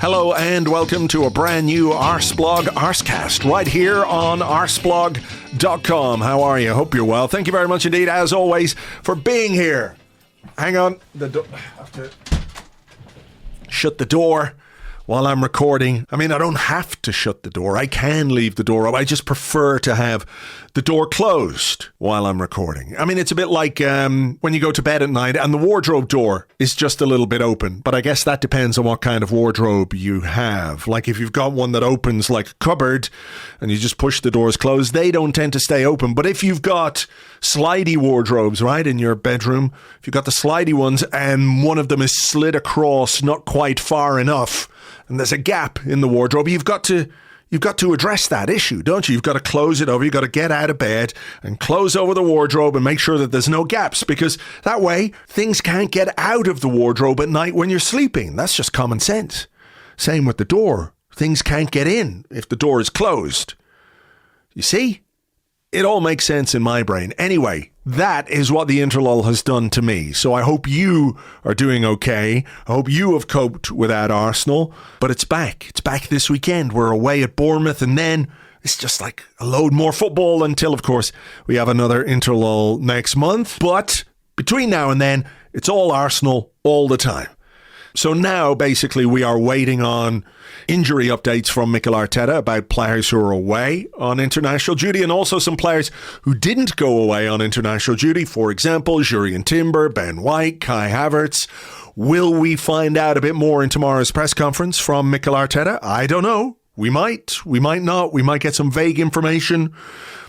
Hello and welcome to a brand new Arseblog Arsecast right here on arseblog.com. How are you? Hope you're well. Thank you very much indeed, as always, for being here. Hang on. I have to shut the door while I'm recording. I mean, I don't have to shut the door. I can leave the door up. I just prefer to have the door closed while I'm recording. I mean, it's a bit like when you go to bed at night and the wardrobe door is just a little bit open. But I guess that depends on what kind of wardrobe you have. Like if you've got one that opens like a cupboard and you just push the doors closed, they don't tend to stay open. But if you've got slidey wardrobes, right, in your bedroom, if you've got the slidey ones and one of them is slid across not quite far enough, and there's a gap in the wardrobe, you've got to address that issue, don't you? You've got to close it over. You've got to get out of bed and close over the wardrobe and make sure that there's no gaps, because that way things can't get out of the wardrobe at night when you're sleeping. That's just common sense. Same with the door. Things can't get in if the door is closed. You see? It all makes sense in my brain. Anyway, that is what the Interlull has done to me. So I hope you are doing okay. I hope you have coped without Arsenal. But it's back. It's back this weekend. We're away at Bournemouth, and then it's just like a load more football until, of course, we have another Interlull next month. But between now and then, it's all Arsenal all the time. So now, basically, we are waiting on injury updates from Mikel Arteta about players who are away on international duty and also some players who didn't go away on international duty. For example, Jurrien Timber, Ben White, Kai Havertz. Will we find out a bit more in tomorrow's press conference from Mikel Arteta? I don't know. We might not. We might get some vague information.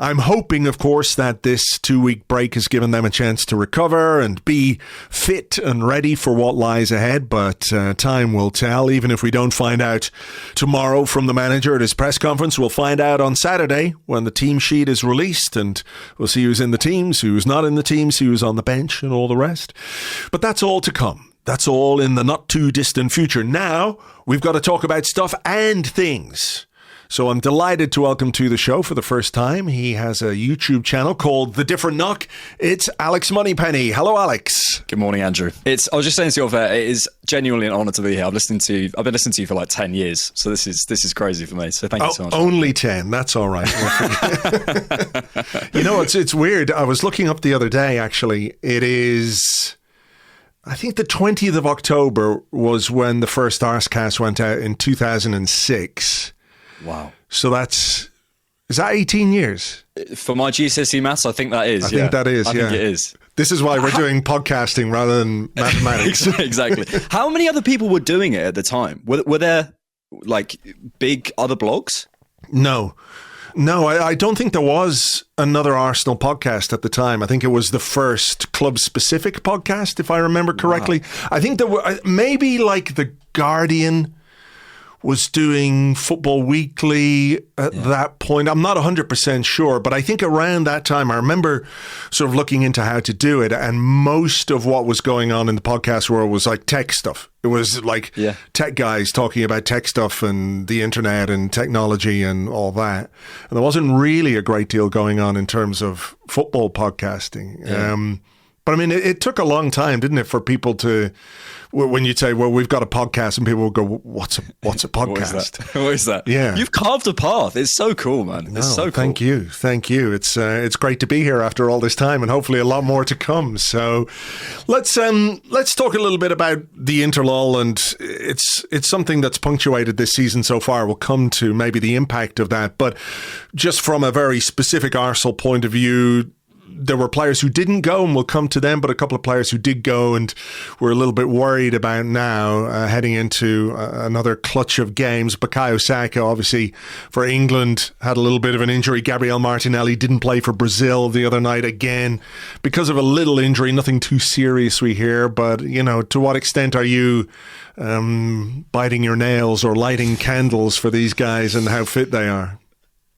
I'm hoping, of course, that this 2-week break has given them a chance to recover and be fit and ready for what lies ahead. But time will tell. Even if we don't find out tomorrow from the manager at his press conference, we'll find out on Saturday when the team sheet is released, and we'll see who's in the teams, who's not in the teams, who's on the bench and all the rest. But that's all to come. That's all in the not too distant future. Now, we've got to talk about stuff and things. So I'm delighted to welcome to the show for the first time. He has a YouTube channel called The Different Knock. It's Alex Moneypenny. Hello, Alex. Good morning, Andrew. I was just saying to you off air, it is genuinely an honour to be here. I've been listening to you for like 10 years, so this is crazy for me. So thank you so much. Only 10. That's all right. You know, it's weird. I was looking up the other day, actually. It is, I think the 20th of October was when the first Arsecast went out in 2006. Wow. So is that 18 years? For my GCSE maths, I think that is. I think that is, I think it is. This is why we're doing podcasting rather than mathematics. Exactly. How many other people were doing it at the time? Were there like big other blogs? No, I don't think there was another Arsenal podcast at the time. I think it was the first club-specific podcast, if I remember correctly. Wow. I think there were maybe like The Guardian was doing Football Weekly at that point. I'm not 100% sure, but I think around that time, I remember sort of looking into how to do it, and most of what was going on in the podcast world was like tech stuff. It was like tech guys talking about tech stuff and the internet and technology and all that. And there wasn't really a great deal going on in terms of football podcasting. Yeah. But I mean, it took a long time, didn't it, for people to, when you'd say, well, we've got a podcast, and people would go, what's a podcast? What is that? Yeah. You've carved a path. It's so cool, man. It's so cool. Thank you. It's great to be here after all this time, and hopefully a lot more to come. So let's talk a little bit about the Interlull, and it's something that's punctuated this season so far. We'll come to maybe the impact of that, but just from a very specific Arsenal point of view, there were players who didn't go, and we'll come to them, but a couple of players who did go and we're a little bit worried about now heading into another clutch of games. Bukayo Saka, obviously, for England, had a little bit of an injury. Gabriel Martinelli didn't play for Brazil the other night again because of a little injury, nothing too serious we hear, but, you know, to what extent are you biting your nails or lighting candles for these guys and how fit they are?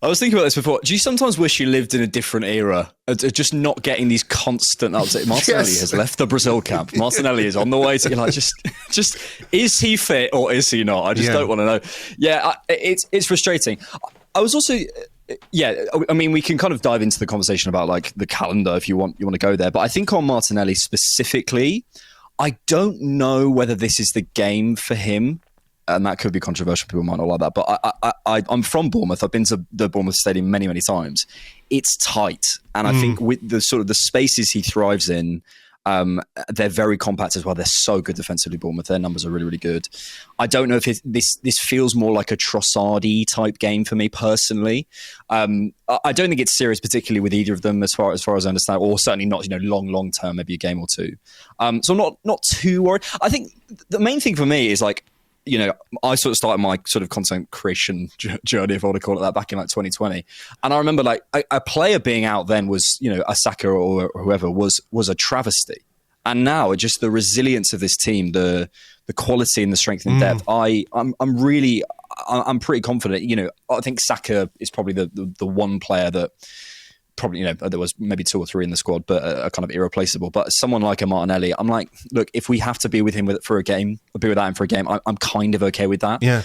I was thinking about this before. Do you sometimes wish you lived in a different era, just not getting these constant updates? Martinelli has left the Brazil camp. Martinelli is on the way to, you're like, just is he fit or is he not? I just don't want to know. Yeah, it's frustrating. I was also, I mean, we can kind of dive into the conversation about like the calendar if you want to go there. But I think on Martinelli specifically, I don't know whether this is the game for him and that could be controversial. People might not like that, but I'm from Bournemouth. I've been to the Bournemouth Stadium many, many times. It's tight, and I think with the sort of the spaces he thrives in, they're very compact as well. They're so good defensively, Bournemouth. Their numbers are really, really good. I don't know if this feels more like a Trossard-y type game for me personally. I don't think it's serious, particularly with either of them, as far as I understand, or certainly not long term, maybe a game or two. So I'm not too worried. I think the main thing for me is like, I sort of started my sort of content creation journey, if I want to call it that, back in like 2020. And I remember like a player being out then was, a Saka or whoever was a travesty. And now just the resilience of this team, the quality and the strength and depth, I'm pretty confident. I think Saka is probably the one player that probably, there was maybe 2 or 3 in the squad, but are kind of irreplaceable. But someone like a Martinelli, I'm like, look, if we have to be with him for a game, or be without him for a game, I'm kind of okay with that. Yeah.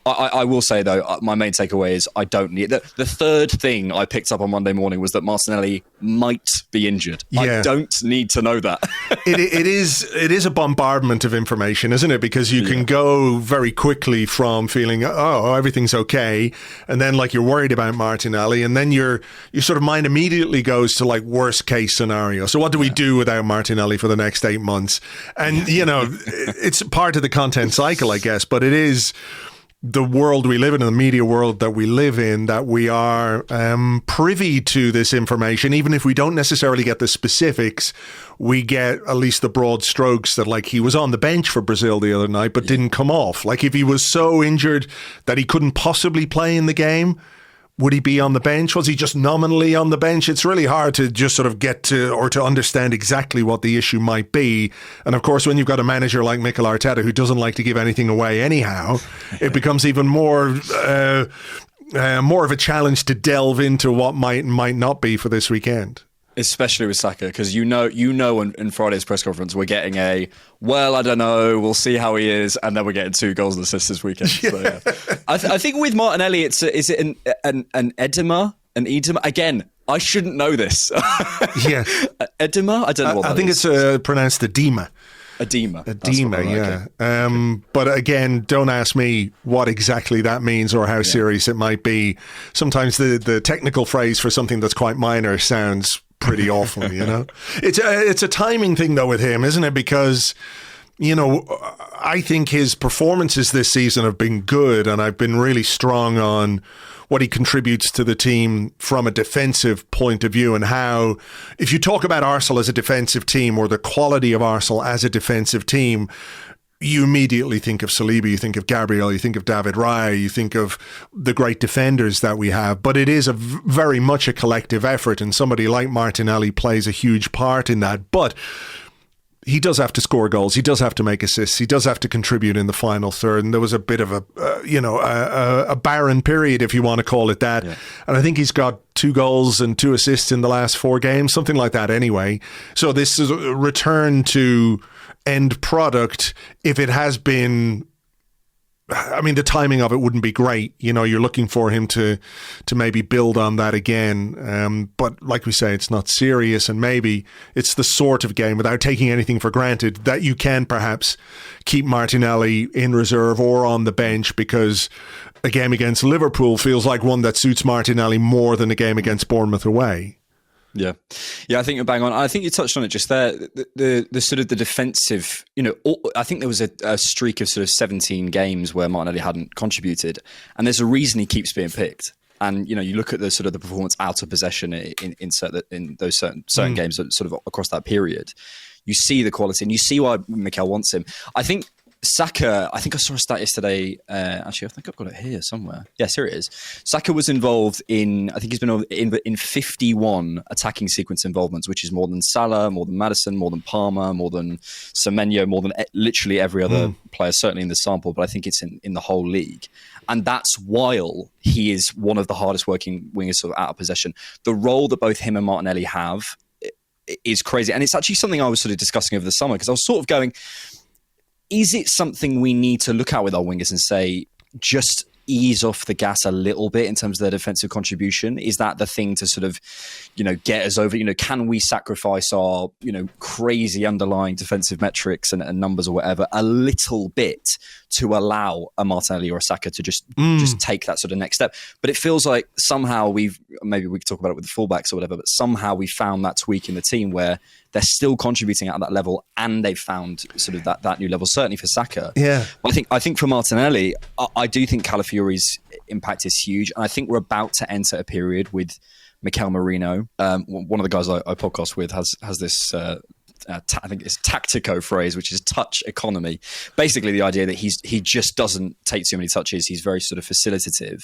I will say though, my main takeaway is I don't need the third thing I picked up on Monday morning was that Martinelli might be injured. Yeah. I don't need to know that. it is a bombardment of information, isn't it? Because you can go very quickly from feeling everything's okay, and then like you're worried about Martinelli, and then your sort of mind immediately goes to like worst case scenario. So what do we do without Martinelli for the next 8 months? And it's part of the content cycle, I guess, but it is the world we live in, the media world that we live in, that we are privy to this information. Even if we don't necessarily get the specifics, we get at least the broad strokes that like he was on the bench for Brazil the other night, but didn't come off. Like if he was so injured that he couldn't possibly play in the game, would he be on the bench? Was he just nominally on the bench? It's really hard to just sort of get to or to understand exactly what the issue might be. And of course, when you've got a manager like Mikel Arteta who doesn't like to give anything away anyhow, it becomes even more of a challenge to delve into what might and might not be for this weekend. Especially with Saka, because in Friday's press conference, we're getting I don't know, we'll see how he is, and then we're getting 2 goals and assists this weekend. So, yeah. I think with Martinelli, is it an edema? An edema? Again, I shouldn't know this. Yeah. Edema? I don't know what I think is. It's pronounced edema. Edema, yeah. Okay. But again, don't ask me what exactly that means or how serious it might be. Sometimes the technical phrase for something that's quite minor sounds pretty awful, It's a timing thing though with him, isn't it? Because I think his performances this season have been good, and I've been really strong on what he contributes to the team from a defensive point of view, and how, if you talk about Arsenal as a defensive team or the quality of Arsenal as a defensive team, you immediately think of Saliba, you think of Gabriel, you think of David Raya, you think of the great defenders that we have. But it is very much a collective effort, and somebody like Martinelli plays a huge part in that. But he does have to score goals. He does have to make assists. He does have to contribute in the final third. And there was a bit of a barren period, if you want to call it that. Yeah. And I think he's got 2 goals and 2 assists in the last 4 games, something like that anyway. So this is a return to end product. If it has been, I mean, the timing of it wouldn't be great. You're looking for him to maybe build on that again. But like we say, it's not serious, and maybe it's the sort of game, without taking anything for granted, that you can perhaps keep Martinelli in reserve or on the bench, because a game against Liverpool feels like one that suits Martinelli more than a game against Bournemouth away. Yeah, I think you're bang on. I think you touched on it just there. The sort of the defensive, I think there was a streak of sort of 17 games where Martinelli hadn't contributed, and there's a reason he keeps being picked. And you look at the sort of the performance out of possession in those certain games, sort of across that period. You see the quality, and you see why Mikel wants him. I think Saka, I think I saw a stat yesterday. Actually, I think I've got it here somewhere. Yes, here it is. Saka was involved in, I think he's been in 51 attacking sequence involvements, which is more than Salah, more than Maddison, more than Palmer, more than Semenyo, more than literally every other player, certainly in the sample, but I think it's in the whole league. And that's while he is one of the hardest working wingers sort of out of possession. The role that both him and Martinelli have is crazy. And it's actually something I was sort of discussing over the summer, because I was sort of going, is it something we need to look at with our wingers and say, just ease off the gas a little bit in terms of their defensive contribution? Is that the thing to sort of, get us over? Can we sacrifice our, crazy underlying defensive metrics and numbers or whatever a little bit to allow a Martinelli or a Saka to just take that sort of next step? But it feels like somehow maybe we could talk about it with the fullbacks or whatever, but somehow we found that tweak in the team where they're still contributing at that level, and they've found sort of that new level. Certainly for Saka, yeah. I think for Martinelli, I do think Calafiori's impact is huge, and I think we're about to enter a period with Mikel Merino. One of the guys I podcast with has this. I think it's tactico phrase, which is touch economy. Basically, the idea that he just doesn't take too many touches. He's very sort of facilitative.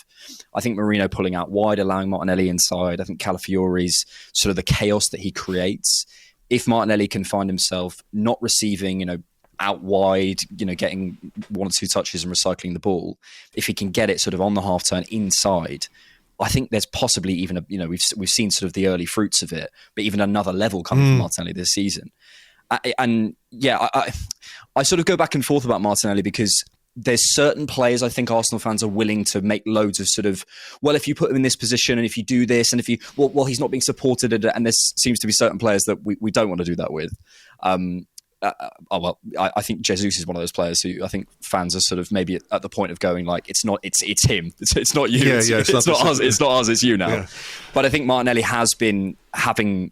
I think Merino pulling out wide, allowing Martinelli inside. I think Calafiori's sort of the chaos that he creates. If Martinelli can find himself not receiving, out wide, getting one or two touches and recycling the ball, if he can get it sort of on the half turn inside, I think there's possibly even we've seen sort of the early fruits of it, but even another level coming from Martinelli this season. I sort of go back and forth about Martinelli because there's certain players I think Arsenal fans are willing to make loads of sort of, well, if you put him in this position and if you do this and if you, well, he's not being supported, and there seems to be certain players that we don't want to do that with. I think Jesus is one of those players who I think fans are sort of maybe at the point of going like, it's him. It's not you. It's not us. It's not us. It's you now. Yeah. But I think Martinelli has been having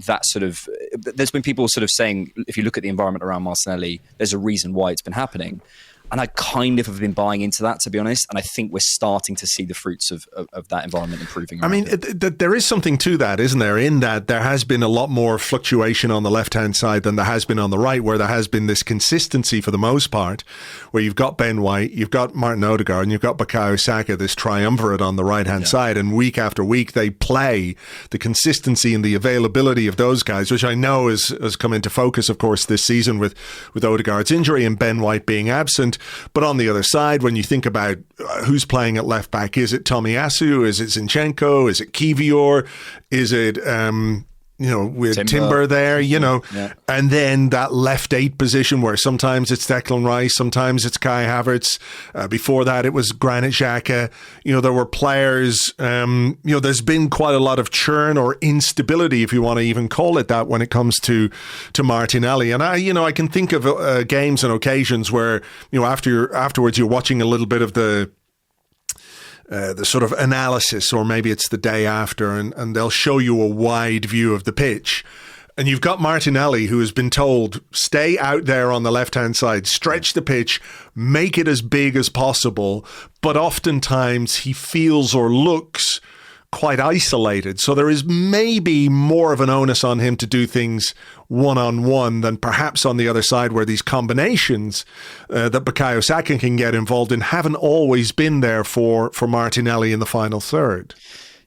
that sort of, there's been people sort of saying, if you look at the environment around Martinelli, there's a reason why it's been happening. And I kind of have been buying into that, to be honest. And I think we're starting to see the fruits of that environment improving. There is something to that, isn't there? In that there has been a lot more fluctuation on the left-hand side than there has been on the right, where there has been this consistency for the most part, where you've got Ben White, you've got Martin Odegaard, and you've got Bukayo Saka, this triumvirate on the right-hand side. And week after week, they play. The consistency and the availability of those guys, which I know has come into focus, of course, this season with Odegaard's injury and Ben White being absent. But on the other side, when you think about who's playing at left back, is it Tomiyasu? Is it Zinchenko? Is it Kivior? Is it, with Timber there, and then that left 8 position where sometimes it's Declan Rice, sometimes it's Kai Havertz. Before that, it was Granit Xhaka. There were players, there's been quite a lot of churn or instability, if you want to even call it that, when it comes to Martinelli. And I can think of games and occasions where, afterwards you're watching a little bit of the sort of analysis, or maybe it's the day after, and they'll show you a wide view of the pitch. And you've got Martinelli, who has been told, stay out there on the left-hand side, stretch the pitch, make it as big as possible. But oftentimes he feels or looks quite isolated. So there is maybe more of an onus on him to do things one-on-one than perhaps on the other side, where these combinations that Bukayo Saka can get involved in haven't always been there for Martinelli in the final third.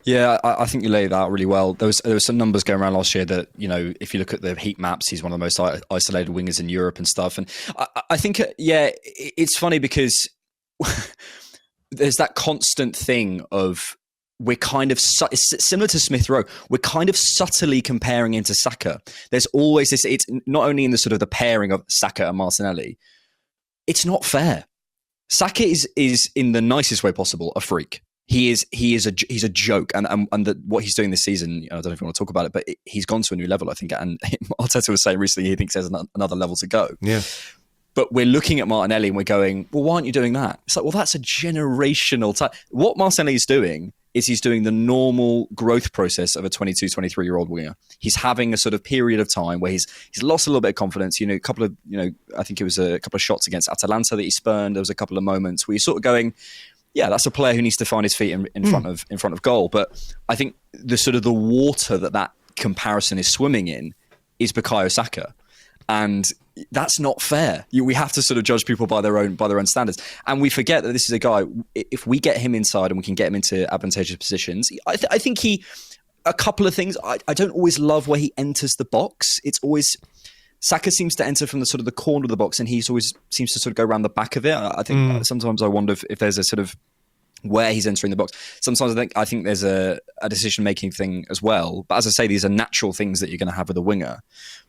Yeah, I think you laid that out really well. There was some numbers going around last year that, if you look at the heat maps, he's one of the most isolated wingers in Europe and stuff. And I think, it's funny because there's that constant thing of, we're kind of, it's similar to Smith Rowe, we're kind of subtly comparing him to Saka. There's always this, it's not only in the sort of the pairing of Saka and Martinelli, it's not fair. Saka is in the nicest way possible, a freak. He's a joke, and what he's doing this season, I don't know if you want to talk about it, but he's gone to a new level, I think. And Arteta was saying recently he thinks there's another level to go. Yeah. But we're looking at Martinelli and we're going, well, why aren't you doing that? It's like, well, that's a generational type. What Martinelli is doing is he's doing the normal growth process of a 22, 23-year-old winger. He's having a sort of period of time where he's lost a little bit of confidence. I think it was a couple of shots against Atalanta that he spurned. There was a couple of moments where you're sort of going, yeah, that's a player who needs to find his feet in front of goal. But I think the sort of the water that comparison is swimming in is Bukayo Saka. And that's not fair. We have to sort of judge people by their own standards, and we forget that this is a guy. If we get him inside and we can get him into advantageous positions, I think a couple of things. I don't always love where he enters the box. It's always Saka seems to enter from the sort of the corner of the box, and he's always seems to sort of go around the back of it. I think sometimes I wonder if there's a sort of where he's entering the box. Sometimes I think there's a decision-making thing as well. But as I say, these are natural things that you're going to have with a winger.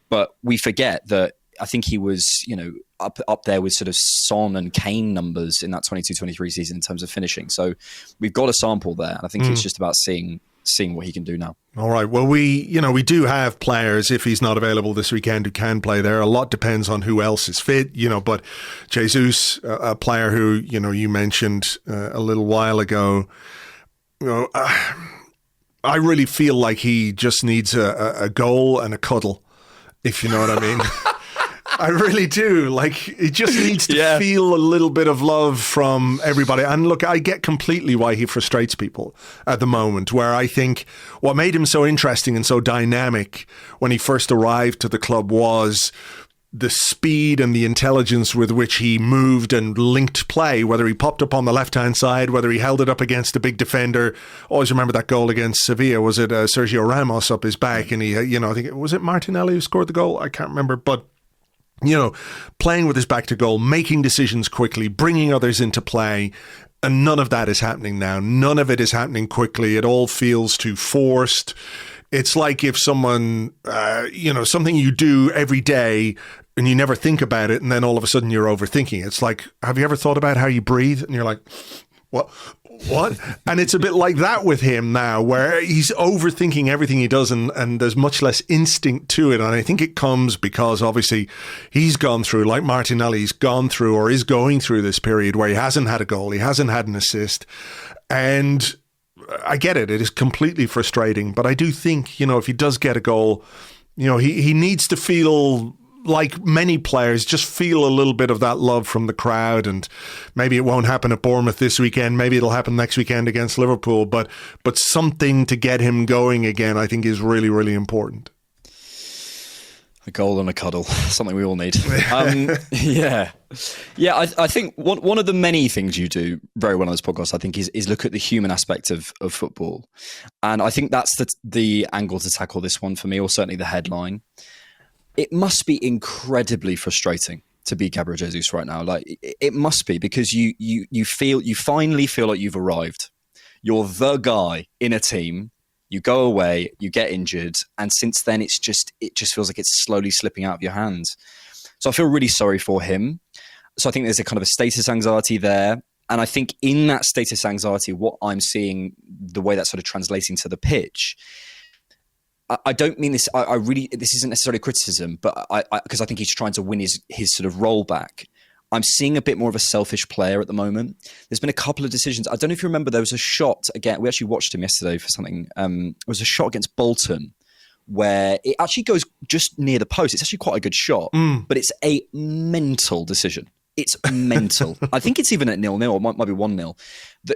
But we forget that I think he was, up there with sort of Son and Kane numbers in that 22-23 season in terms of finishing. So we've got a sample there. And I think it's just about seeing what he can do now. All right. Well, we do have players, if he's not available this weekend, who can play there. A lot depends on who else is fit, but Jesus, a player who, you mentioned a little while ago, I really feel like he just needs a goal and a cuddle, if you know what I mean. I really do. Like, he just needs to feel a little bit of love from everybody. And look, I get completely why he frustrates people at the moment, where I think what made him so interesting and so dynamic when he first arrived to the club was the speed and the intelligence with which he moved and linked play, whether he popped up on the left-hand side, whether he held it up against a big defender. Always remember that goal against Sevilla. Was it Sergio Ramos up his back? And he, I think, was it Martinelli who scored the goal? I can't remember. But playing with his back to goal, making decisions quickly, bringing others into play. And none of that is happening now. None of it is happening quickly. It all feels too forced. It's like if someone, something you do every day and you never think about it, and then all of a sudden you're overthinking. It's like, have you ever thought about how you breathe? And you're like, what? And it's a bit like that with him now, where he's overthinking everything he does, and there's much less instinct to it. And I think it comes because obviously he's gone through, like Martinelli's gone through or is going through this period where he hasn't had a goal, he hasn't had an assist. And I get it. It is completely frustrating. But I do think, if he does get a goal, he needs to feel, like many players, just feel a little bit of that love from the crowd. And maybe it won't happen at Bournemouth this weekend. Maybe it'll happen next weekend against Liverpool. But something to get him going again, I think, is really, really important. A goal and a cuddle, something we all need. Yeah. I think one of the many things you do very well on this podcast, I think, is look at the human aspect of football. And I think that's the angle to tackle this one for me, or certainly the headline. It must be incredibly frustrating to be Gabriel Jesus right now. Like, it must be, because you finally feel like you've arrived. You're the guy in a team. You go away, you get injured, and since then it just feels like it's slowly slipping out of your hands. So I feel really sorry for him. So I think there's a kind of a status anxiety there. And I think in that status anxiety, what I'm seeing, the way that's sort of translating to the pitch, I don't mean this. I really, this isn't necessarily criticism, but because I think he's trying to win his sort of role back. I'm seeing a bit more of a selfish player at the moment. There's been a couple of decisions. I don't know if you remember, there was a shot again. We actually watched him yesterday for something. It was a shot against Bolton where it actually goes just near the post. It's actually quite a good shot, but it's a mental decision. It's mental. I think it's even at 0-0, or might be 1-0.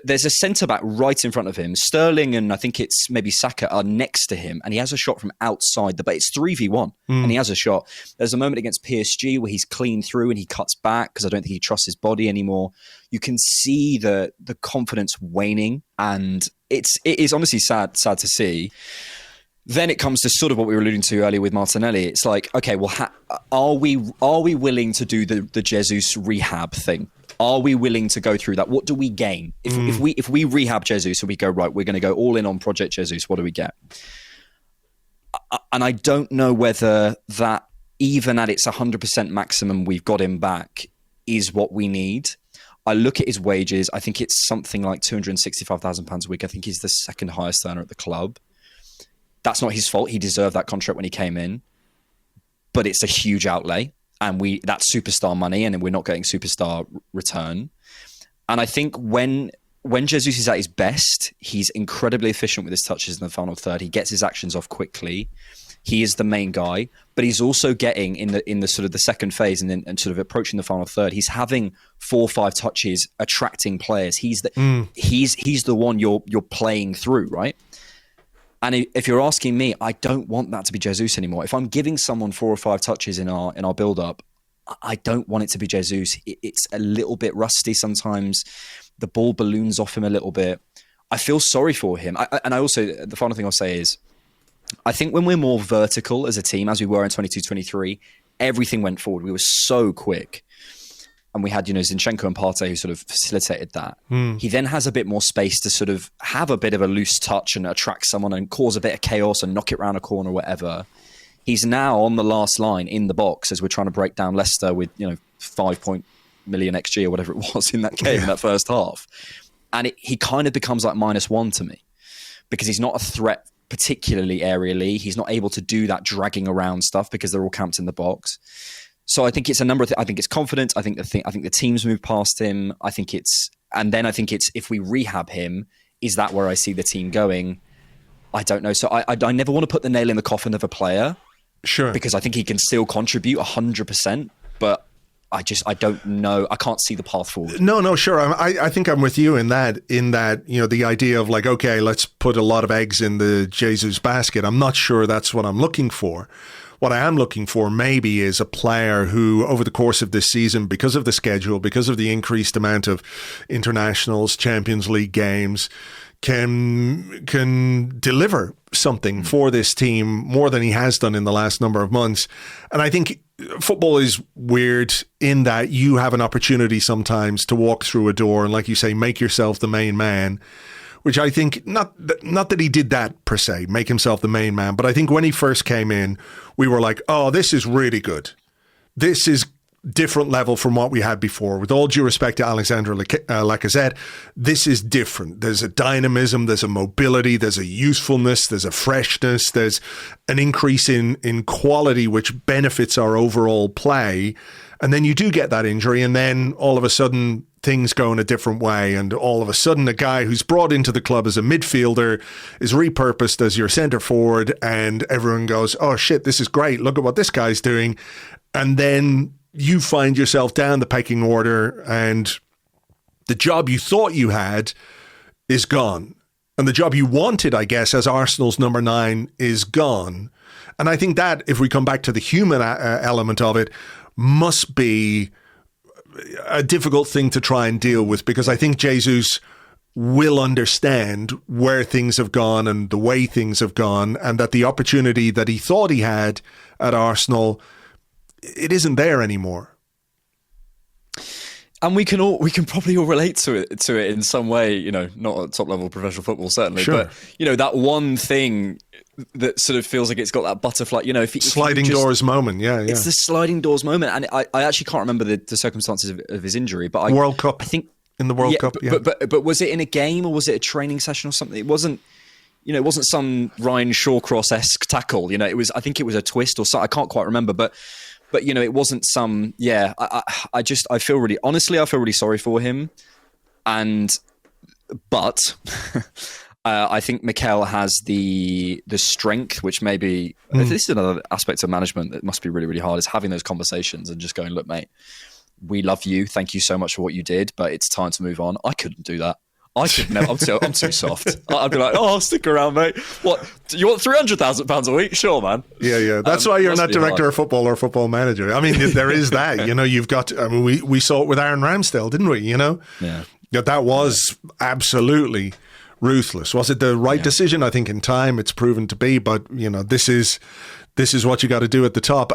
There's a centre-back right in front of him. Sterling and I think it's maybe Saka are next to him, and he has a shot from outside but it's 3v1, and he has a shot. There's a moment against PSG where he's clean through and he cuts back because I don't think he trusts his body anymore. You can see the confidence waning, and it is honestly sad to see. Then it comes to sort of what we were alluding to earlier with Martinelli. It's like, okay, well, are we willing to do the Jesus rehab thing? Are we willing to go through that? What do we gain if we rehab Jesus and we go, right, we're going to go all in on Project Jesus? What do we get? And I don't know whether that, even at its 100% maximum, we've got him back, is what we need. I look at his wages. I think it's something like £265,000 a week. I think he's the second highest earner at the club. That's not his fault. He deserved that contract when he came in, but it's a huge outlay, and that's superstar money, and we're not getting superstar return. And I think when Jesus is at his best, he's incredibly efficient with his touches in the final third. He gets his actions off quickly. He is the main guy, but he's also getting in the sort of the second phase and sort of approaching the final third. He's having 4 or 5 touches, attracting players. He's the one you're playing through, right? And if you're asking me, I don't want that to be Jesus anymore. If I'm giving someone 4 or 5 touches in our build-up, I don't want it to be Jesus. It's a little bit rusty sometimes. The ball balloons off him a little bit. I feel sorry for him. And I also, the final thing I'll say is, I think when we're more vertical as a team, as we were in 22-23, everything went forward. We were so quick. And we had, Zinchenko and Partey who sort of facilitated that. He then has a bit more space to sort of have a bit of a loose touch and attract someone and cause a bit of chaos and knock it round a corner or whatever. He's now on the last line in the box as we're trying to break down Leicester with, 5 million XG or whatever it was in that game, in that first half. And he kind of becomes like -1 to me because he's not a threat, particularly aerially. He's not able to do that dragging around stuff because they're all camped in the box. So I think it's a number of I think it's confidence. I think the team's moved past him. I think it's if we rehab him, is that where I see the team going? I don't know. So I never want to put the nail in the coffin of a player. Sure. Because I think he can still contribute 100%, but I don't know. I can't see the path forward. No, sure. I think I'm with you in that, the idea of like, okay, let's put a lot of eggs in the Jesus basket. I'm not sure that's what I'm looking for. What I am looking for maybe is a player who, over the course of this season, because of the schedule, because of the increased amount of internationals, Champions League games, can deliver something for this team more than he has done in the last number of months. And I think football is weird in that you have an opportunity sometimes to walk through a door and, like you say, make yourself the main man, which I think, not that he did that per se, make himself the main man, but I think when he first came in, we were like, oh, this is really good. This is different level from what we had before. With all due respect to Alexandre Lacazette, this is different. There's a dynamism, there's a mobility, there's a usefulness, there's a freshness, there's an increase in quality which benefits our overall play. And then you do get that injury, and then all of a sudden things go in a different way, and all of a sudden a guy who's brought into the club as a midfielder is repurposed as your centre forward, and everyone goes, oh shit, this is great, look at what this guy's doing. And then you find yourself down the pecking order, and the job you thought you had is gone. And the job you wanted, I guess, as Arsenal's number 9 is gone. And I think that, if we come back to the human element of it, must be a difficult thing to try and deal with, because I think Jesus will understand where things have gone and the way things have gone, and that the opportunity that he thought he had at Arsenal, it isn't there anymore. And we can probably all relate to it in some way, not at top level professional football, certainly, sure. But that one thing that sort of feels like it's got that butterfly, sliding doors moment. Yeah. It's the sliding doors moment. And I actually can't remember the circumstances of his injury, but World Cup. I think in the World Cup. Yeah. But was it in a game or was it a training session or something? It wasn't some Ryan Shawcross-esque tackle. I think it was a twist or something. I can't quite remember, but it wasn't some. Yeah, I feel really sorry for him, but I think Mikel has the strength, which maybe this is another aspect of management that must be really, really hard, is having those conversations and just going, look, mate, we love you, thank you so much for what you did, but it's time to move on. I couldn't do that. I could never. I'm too soft. I'd be like, oh, stick around, mate. What, you want £300,000 a week? Sure, man. Yeah. That's why you're not director of football or football manager. I mean, there is that. You've got. I mean, we saw it with Aaron Ramsdale, didn't we? Yeah. That was absolutely ruthless. Was it the right decision? I think in time it's proven to be. But this is what you got to do at the top.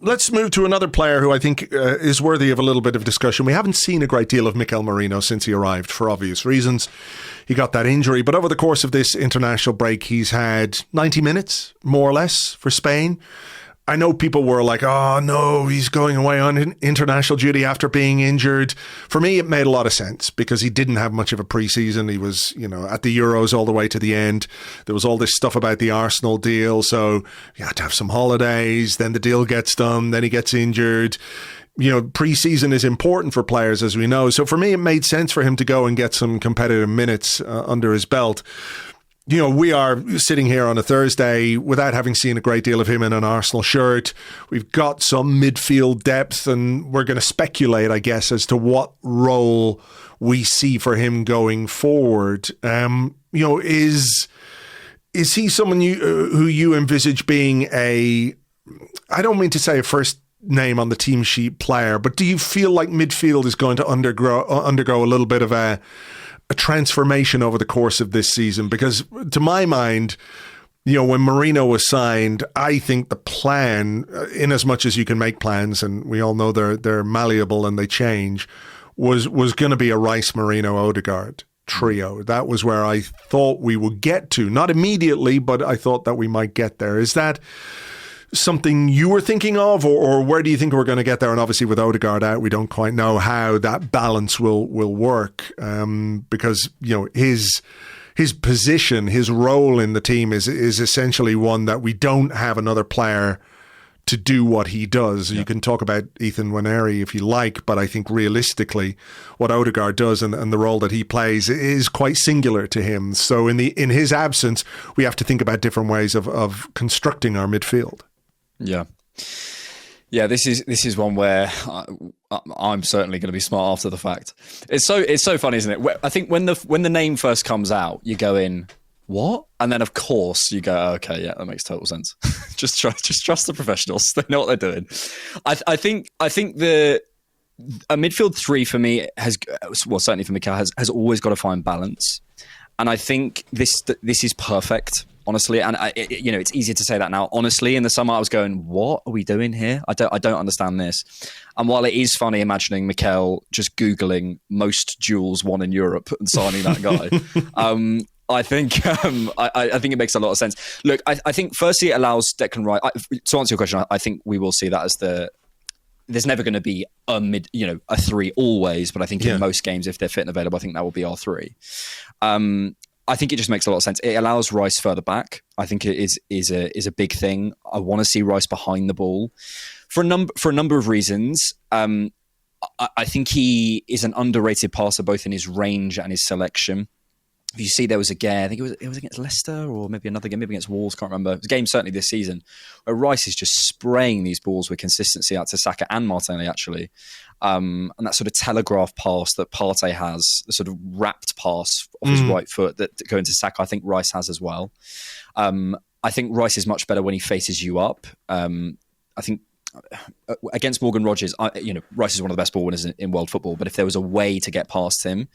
Let's move to another player who I think is worthy of a little bit of discussion. We haven't seen a great deal of Mikel Merino since he arrived, for obvious reasons. He got that injury, but over the course of this international break, he's had 90 minutes, more or less, for Spain. I know people were like, oh no, he's going away on international duty after being injured. For me, it made a lot of sense because he didn't have much of a preseason. He was, at the Euros all the way to the end. There was all this stuff about the Arsenal deal. So you had to have some holidays. Then the deal gets done. Then he gets injured. Preseason is important for players, as we know. So for me, it made sense for him to go and get some competitive minutes under his belt. We are sitting here on a Thursday without having seen a great deal of him in an Arsenal shirt. We've got some midfield depth, and we're going to speculate, I guess, as to what role we see for him going forward. Is he someone who you envisage being I don't mean to say a first name on the team sheet player, but do you feel like midfield is going to undergo a little bit of a transformation over the course of this season? Because to my mind, when Merino was signed, I think the plan, in as much as you can make plans, and we all know they're malleable and they change, was going to be a Rice, Merino, Odegaard trio. That was where I thought we would get to. Not immediately, but I thought that we might get there. Is that something you were thinking of, or where do you think we're going to get there? And obviously with Odegaard out, we don't quite know how that balance will work, because his position, his role in the team is essentially one that we don't have another player to do what he does. You can talk about Ethan Nwaneri if you like, but I think realistically what Odegaard does and the role that he plays is quite singular to him. So in his absence, we have to think about different ways of constructing our midfield. Yeah. Yeah, this is one where I'm certainly going to be smart after the fact. It's so funny, isn't it? I think when the name first comes out, you go in, what? And then of course you go, okay, yeah, that makes total sense. just trust the professionals. They know what they're doing. I think a midfield three for me certainly for Mikel has always got to find balance, and I think this is perfect. Honestly, and it's easier to say that now. Honestly, in the summer, I was going, "What are we doing here? I don't understand this." And while it is funny imagining Mikel just Googling most duels won in Europe and signing that guy, I think it makes a lot of sense. Look, I think firstly it allows Declan Rice. To answer your question, I think we will see that as there's never going to be a three always, but I think in most games, if they're fit and available, I think that will be our three. I think it just makes a lot of sense. It allows Rice further back. I think it is a big thing. I want to see Rice behind the ball for a number of reasons. I think he is an underrated passer, both in his range and his selection. If you see, there was a game, I think it was against Leicester or maybe another game, maybe against Wolves, can't remember. It was a game certainly this season where Rice is just spraying these balls with consistency out to Saka and Martinelli, actually. And that sort of telegraph pass that Partey has, the sort of wrapped pass off his right foot that going to Saka, I think Rice has as well. I think Rice is much better when he faces you up. I think against Morgan Rogers, Rice is one of the best ball winners in world football, but if there was a way to get past him,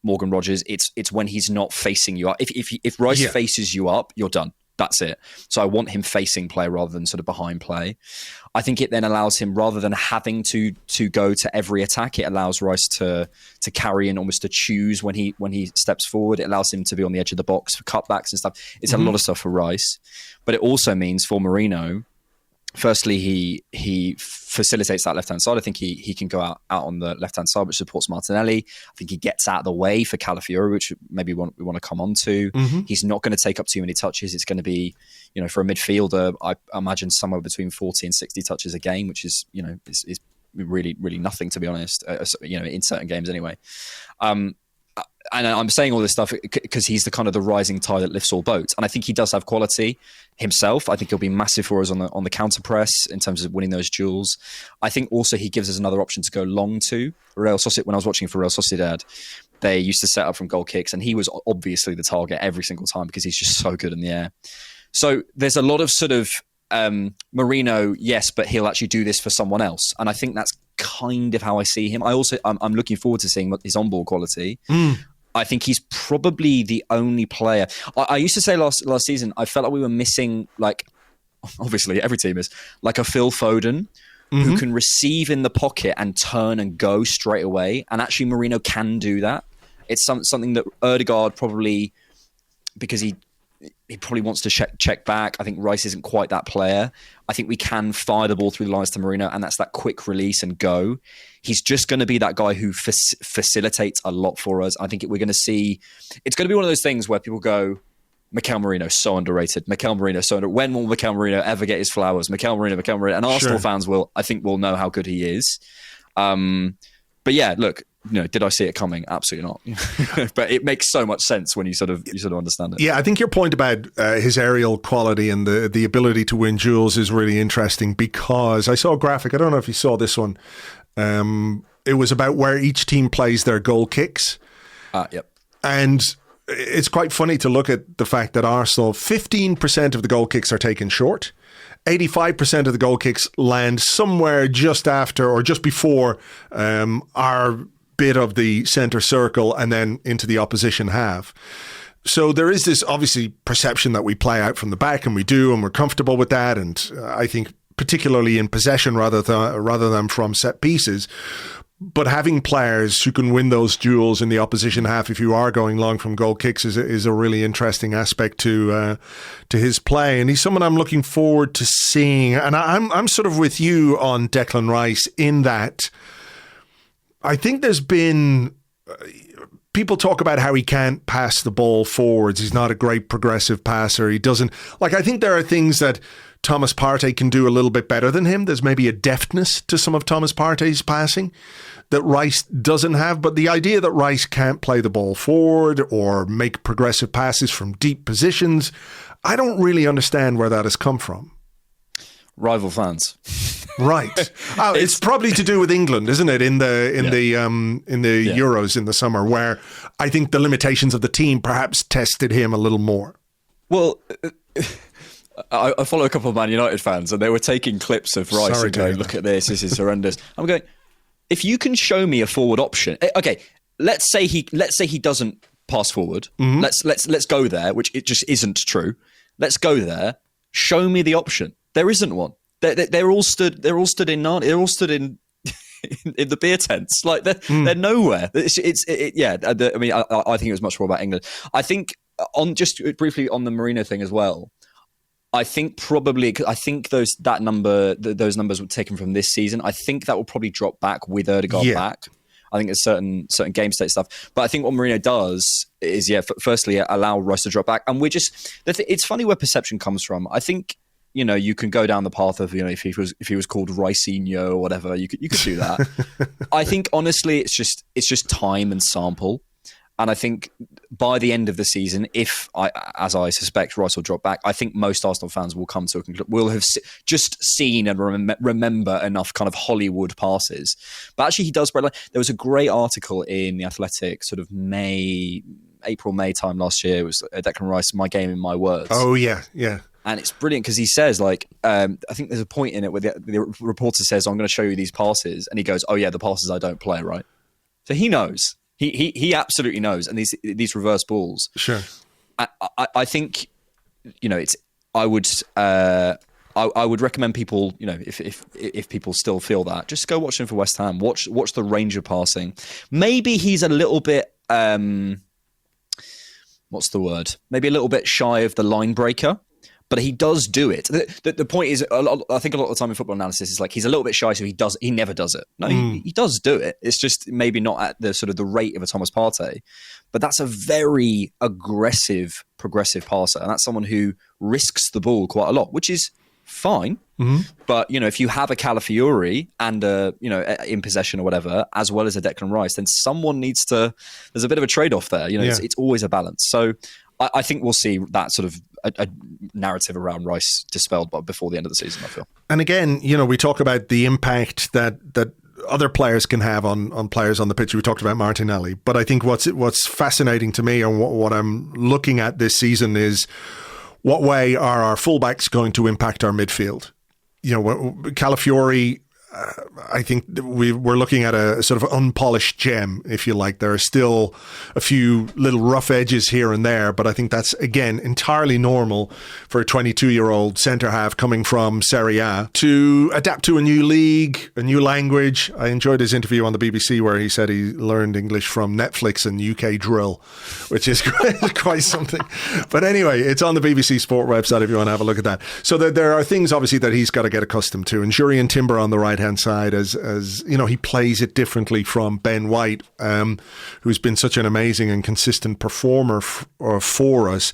Morgan Rogers, it's when he's not facing you up. If Rice faces you up, you're done. That's it. So I want him facing play rather than sort of behind play. I think it then allows him, rather than having to go to every attack, it allows Rice to carry in, almost to choose when he steps forward. It allows him to be on the edge of the box for cutbacks and stuff. It's a lot of stuff for Rice, but it also means for Merino, firstly, he facilitates that left-hand side. I think he can go out on the left-hand side, which supports Martinelli. I think he gets out of the way for Calafiori, which maybe we want to come on to. He's not going to take up too many touches. It's going to be, for a midfielder, I imagine somewhere between 40 and 60 touches a game, which is, is really, really nothing, to be honest, in certain games anyway. And I'm saying all this stuff because he's the rising tide that lifts all boats. And I think he does have quality himself. I think he'll be massive for us on the counter press in terms of winning those duels. I think also he gives us another option to go long to. Real Sociedad, when I was watching for Real Sociedad, they used to set up from goal kicks, and he was obviously the target every single time because he's just so good in the air. So there's a lot of sort of Merino, yes, but he'll actually do this for someone else. And I think that's kind of how I see him. I'm looking forward to seeing his on-ball quality. I think he's probably the only player. I used to say last season, I felt like we were missing, obviously every team is, like a Phil Foden who can receive in the pocket and turn and go straight away. And actually Merino can do that. It's something that Odegaard probably, because he probably wants to check back. I think Rice isn't quite that player. I think we can fire the ball through the lines to Merino, and that's that quick release and go. He's just going to be that guy who facilitates a lot for us. I think we're going to see... It's going to be one of those things where people go, Mikel Merino, so underrated. Mikel Merino, so underrated. When will Mikel Merino ever get his flowers? Mikel Merino. And Arsenal fans will know how good he is. But yeah, look... did I see it coming? Absolutely not. But it makes so much sense when you sort of understand it. Yeah, I think your point about his aerial quality and the ability to win duels is really interesting, because I saw a graphic. I don't know if you saw this one. It was about where each team plays their goal kicks. Yep. And it's quite funny to look at the fact that Arsenal, 15% of the goal kicks are taken short. 85% of the goal kicks land somewhere just after or just before our bit of the centre circle and then into the opposition half. So there is this obviously perception that we play out from the back, and we do, and we're comfortable with that. And I think particularly in possession rather than from set pieces. But having players who can win those duels in the opposition half, if you are going long from goal kicks, is a really interesting aspect to his play. And he's someone I'm looking forward to seeing. And I'm sort of with you on Declan Rice in that I think there's been people talk about how he can't pass the ball forwards. He's not a great progressive passer. He doesn't I think there are things that Thomas Partey can do a little bit better than him. There's maybe a deftness to some of Thomas Partey's passing that Rice doesn't have. But the idea that Rice can't play the ball forward or make progressive passes from deep positions, I don't really understand where that has come from. Rival fans. Right. Oh, it's probably to do with England, isn't it? In the Euros in the summer, where I think the limitations of the team perhaps tested him a little more. Well, I follow a couple of Man United fans, and they were taking clips of Rice and going, "Look at this is horrendous." I'm going, if you can show me a forward option, okay. Let's say he doesn't pass forward. Mm-hmm. Let's go there, which it just isn't true. Let's go there. Show me the option. There isn't one. They're all stood in in the beer tents. Like they're nowhere. I mean, I think it was much more about England. I think just briefly on the Merino thing as well. I think those numbers were taken from this season. I think that will probably drop back with Ødegaard back. I think there's certain game state stuff. But I think what Merino does is, firstly, allow Rice to drop back. And it's funny where perception comes from. I think, you can go down the path of, if he was called Ricinho or whatever, you could do that. I think, honestly, it's just time and sample. And I think by the end of the season, as I suspect, Rice will drop back, I think most Arsenal fans will come to a conclusion. We'll have just seen and remember enough kind of Hollywood passes. But actually, he does spread. There was a great article in The Athletic, sort of April, May time last year. It was Declan Rice, My Game in My Words. Oh, yeah, yeah. And it's brilliant because he says, I think there's a point in it where the reporter says, I'm going to show you these passes. And he goes, oh, yeah, the passes I don't play, right? So he knows. He absolutely knows. And these reverse balls. Sure. I think, I would recommend people, if people still feel that, just go watch him for West Ham. Watch the range of passing. Maybe he's a little bit, what's the word? Maybe a little bit shy of the line breaker. But he does do it. The point is, I think a lot of the time in football analysis is he's a little bit shy, so he never does it. No, he does do it. It's just maybe not at the sort of the rate of a Thomas Partey. But that's a very aggressive, progressive passer, and that's someone who risks the ball quite a lot, which is fine. Mm-hmm. But if you have a Calafiori and in possession or whatever, as well as a Declan Rice, then someone needs to. There's a bit of a trade-off there. It's always a balance. So I think we'll see that sort of a narrative around Rice dispelled before the end of the season, I feel. And again, we talk about the impact that other players can have on players on the pitch. We talked about Martinelli, but I think what's fascinating to me and what I'm looking at this season is what way are our fullbacks going to impact our midfield? Calafiori, I think we're looking at a sort of unpolished gem, if you like. There are still a few little rough edges here and there, but I think that's, again, entirely normal for a 22-year-old centre-half coming from Serie A to adapt to a new league, a new language. I enjoyed his interview on the BBC where he said he learned English from Netflix and UK Drill, which is quite something. But anyway, it's on the BBC Sport website if you want to have a look at that. So there are things, obviously, that he's got to get accustomed to. And Jurrien Timber on the right-hand side, as he plays it differently from Ben White, who's been such an amazing and consistent performer for us.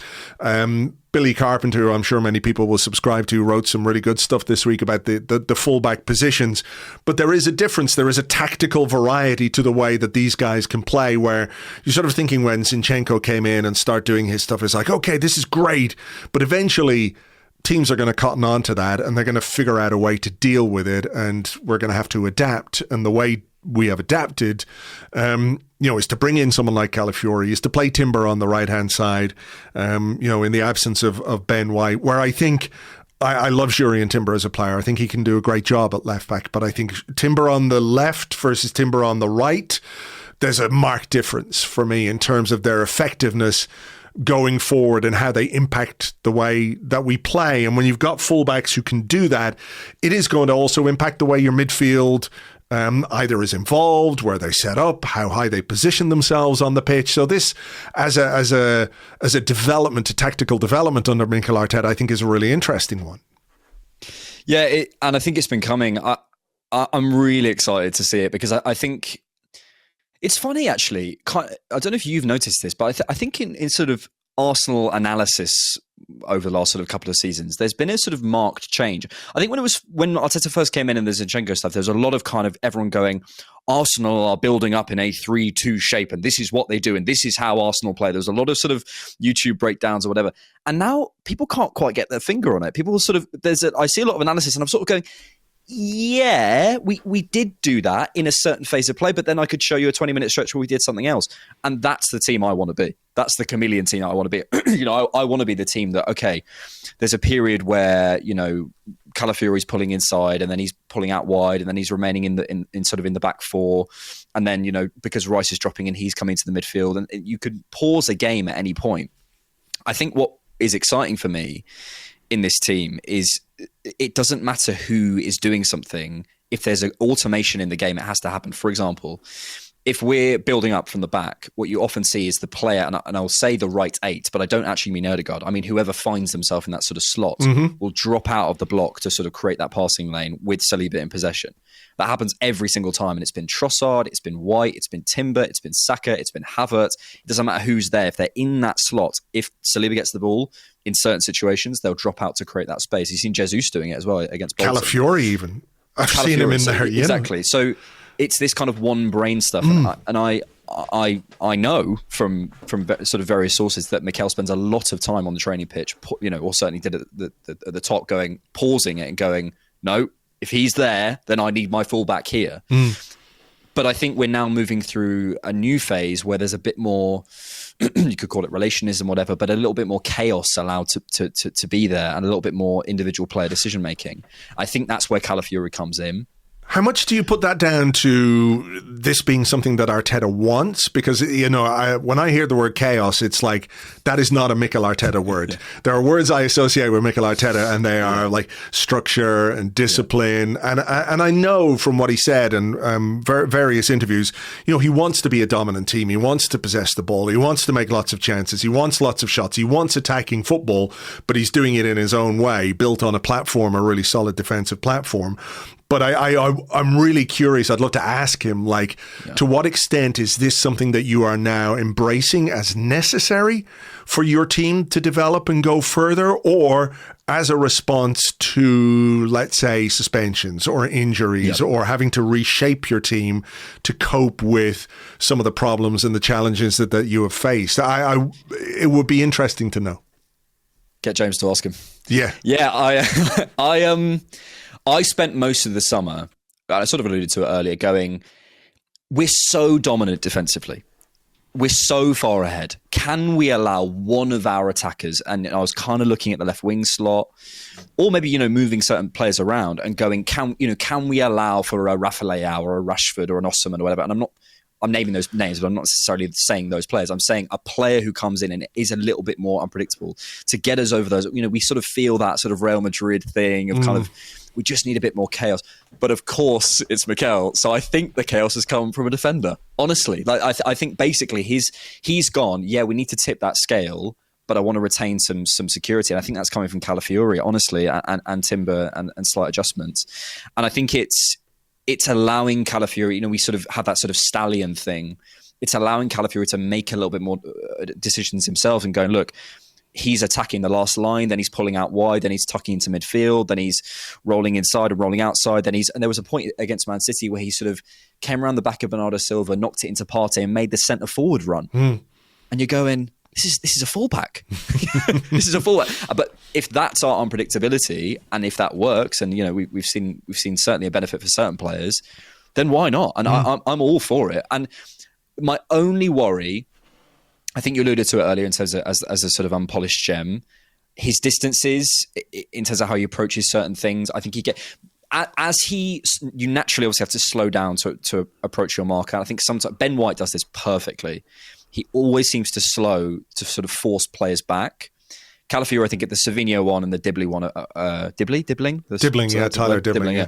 Billy Carpenter, who I'm sure many people will subscribe to, wrote some really good stuff this week about the fullback positions. But there is a difference. There is a tactical variety to the way that these guys can play, where you're sort of thinking when Zinchenko came in and started doing his stuff, it's like, okay, this is great. But eventually teams are going to cotton on to that and they're going to figure out a way to deal with it, and we're going to have to adapt. And the way we have adapted, is to bring in someone like Calafiori, is to play Timber on the right-hand side, in the absence of Ben White, where I think I love Jurrien Timber as a player. I think he can do a great job at left back, but I think Timber on the left versus Timber on the right, there's a marked difference for me in terms of their effectiveness going forward and how they impact the way that we play. And when you've got fullbacks who can do that, it is going to also impact the way your midfield either is involved, where they set up, how high they position themselves on the pitch. So this, as a development, a tactical development under Mikel Arteta, I think is a really interesting one. Yeah, and I think it's been coming. I'm really excited to see it because I think it's funny, actually. I don't know if you've noticed this, but I think in sort of Arsenal analysis over the last sort of couple of seasons, there's been a sort of marked change. I think when Arteta first came in and there's Zinchenko stuff, there's a lot of kind of everyone going, Arsenal are building up in a 3-2 shape and this is what they do and this is how Arsenal play. There's a lot of sort of YouTube breakdowns or whatever. And now people can't quite get their finger on it. People sort of, I see a lot of analysis and I'm sort of going, yeah, we did do that in a certain phase of play, but then I could show you a 20-minute stretch where we did something else. And that's the team I want to be. That's the chameleon team I want to be. I want to be the team that, okay, there's a period where, Calafiori's pulling inside and then he's pulling out wide and then he's remaining in sort of in the back four. And then, because Rice is dropping in, he's coming to the midfield and you could pause a game at any point. I think what is exciting for me in this team is it doesn't matter who is doing something. If there's an automation in the game, it has to happen. For example, if we're building up from the back, what you often see is the player, and I'll say the right 8, but I don't actually mean Ødegaard. I mean whoever finds themselves in that sort of slot will drop out of the block to sort of create that passing lane with Saliba in possession. That happens every single time, and it's been Trossard, it's been White, it's been Timber, it's been Saka, it's been Havertz. It doesn't matter who's there. If they're in that slot, if Saliba gets the ball, in certain situations, they'll drop out to create that space. You've seen Jesus doing it as well against Bolton. Calafiori even. I've seen him in there. Exactly. So it's this kind of one brain stuff. And I know from sort of various sources that Mikel spends a lot of time on the training pitch, or certainly did at the top, pausing it and going, no, if he's there, then I need my fullback here. But I think we're now moving through a new phase where there's a bit more, you could call it relationism, whatever, but a little bit more chaos allowed to be there and a little bit more individual player decision making. I think that's where Calafiori comes in. How much do you put that down to this being something that Arteta wants? Because, when I hear the word chaos, it's like, that is not a Mikel Arteta word. Yeah. There are words I associate with Mikel Arteta, and they are like structure and discipline. Yeah. And I know from what he said in various interviews, he wants to be a dominant team. He wants to possess the ball. He wants to make lots of chances. He wants lots of shots. He wants attacking football, but he's doing it in his own way, built on a really solid defensive platform. But I'm really curious. I'd love to ask him, to what extent is this something that you are now embracing as necessary for your team to develop and go further, or as a response to, let's say, suspensions or injuries, or having to reshape your team to cope with some of the problems and the challenges that you have faced? It would be interesting to know. Get James to ask him. Yeah. Yeah, I spent most of the summer, I sort of alluded to it earlier, going, we're so dominant defensively. We're so far ahead. Can we allow one of our attackers, and I was kind of looking at the left wing slot, or maybe, moving certain players around and going, can we allow for a Rafael or a Rashford or an Osimhen or whatever? And I'm naming those names, but I'm not necessarily saying those players. I'm saying a player who comes in and is a little bit more unpredictable to get us over those. We sort of feel that sort of Real Madrid thing of kind of, we just need a bit more chaos. But of course, it's Mikel. So I think the chaos has come from a defender. Honestly, I think basically he's gone, yeah, we need to tip that scale, but I want to retain some security. And I think that's coming from Calafiori, honestly, and Timber and slight adjustments. And I think it's allowing Calafiori, we sort of have that sort of stallion thing. It's allowing Calafiori to make a little bit more decisions himself and going, look, he's attacking the last line, then he's pulling out wide, then he's tucking into midfield, then he's rolling inside and rolling outside. And there was a point against Man City where he sort of came around the back of Bernardo Silva, knocked it into Partey and made the centre forward run. And you're going, this is a fullback. This is a fullback. But if that's our unpredictability, and if that works, and we've seen certainly a benefit for certain players, then why not? And I'm all for it. And my only worry, I think you alluded to it earlier in terms of as a sort of unpolished gem, his distances in terms of how he approaches certain things. I think you naturally obviously have to slow down to approach your marker. I think sometimes Ben White does this perfectly. He always seems to slow to sort of force players back. Calafiori, I think at the Savinho one and the Dibley one, Dibbling? Tyler Dibbling, yeah.